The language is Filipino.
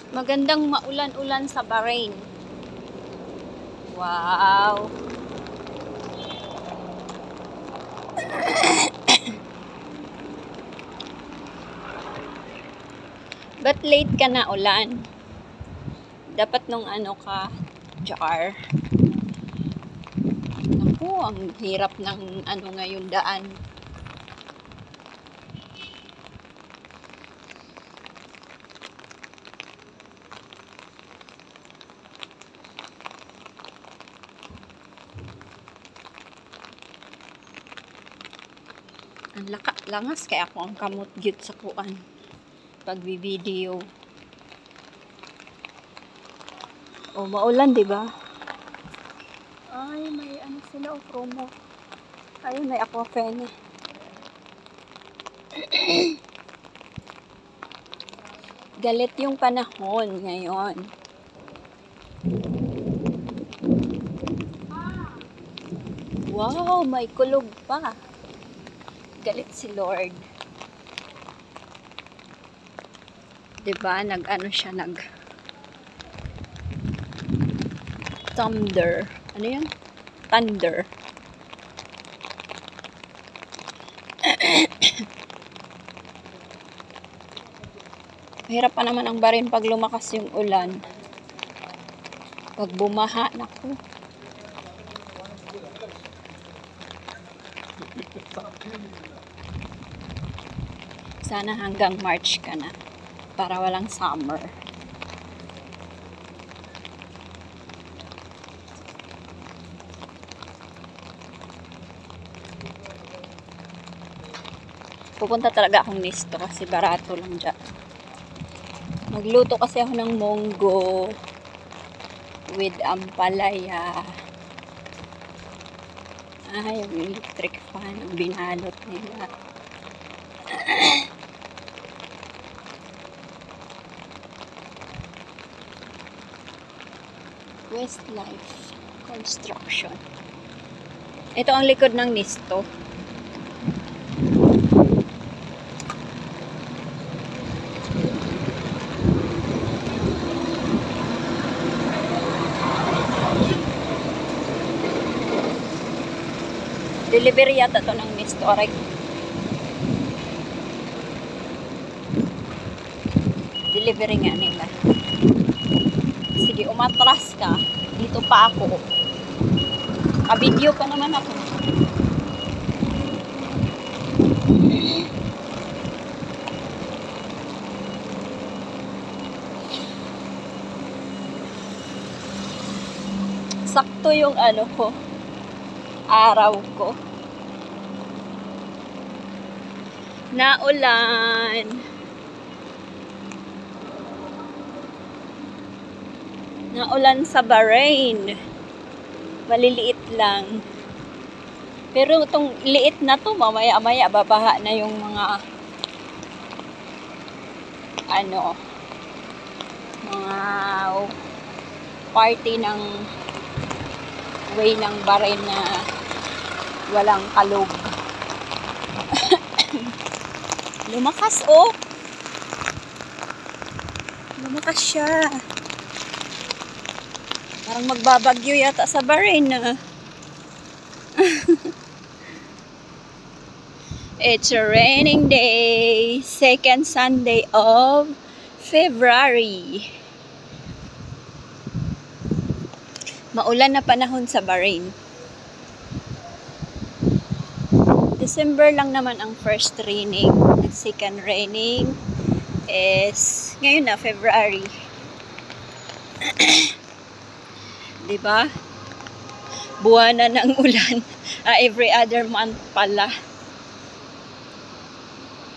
Magandang maulan-ulan sa Bahrain. Wow. Ba't late ka na ulan? Dapat nung ano ka, jar. Naku, ang hirap ng ano ngayon daan. Ang langas kaya ako ang kamot gyud sa kuan pagbi-video. Oh, maulan, 'di ba? Ay, may ano sila o promo. Ayun, may Aquafina. Galit yung panahon ngayon. Wow, may kulog pa. Galit si Lord. 'Di ba? Nag-ano siya, thunder. Ano 'yun? Thunder. Mahirap pa naman ang Bahrain pag lumakas yung ulan. Pag bumaha, naku. Sana hanggang March ka na para walang summer. Pupunta talaga akong Nisto kasi barato lang dyan. Magluto kasi ako ng monggo with ampalaya. Ay, yung electric fan ang binalot nila. Westlife Construction. Ito ang likod ng Nisto. Delivery yata to ng Nisto. Aray. Delivery nga nila. Sige, umatras ka. Dito pa ako. Ka-video pa naman ako. Sakto yung ano ko. Araw ko. Naulan. Naulan sa Bahrain. Maliliit lang. Pero itong liit na to, mamaya-maya babaha na yung mga ano, mga party ng way ng Bahrain na walang kalog. Lumakas, oh. Lumakas siya. Parang magbabagyo yata sa Bahrain na. It's a raining day. Second Sunday of February. Maulan na panahon sa Bahrain. December lang naman ang first raining. Ang second raining is ngayon na, February. Diba? Buwanan ng ulan. Every other month pala.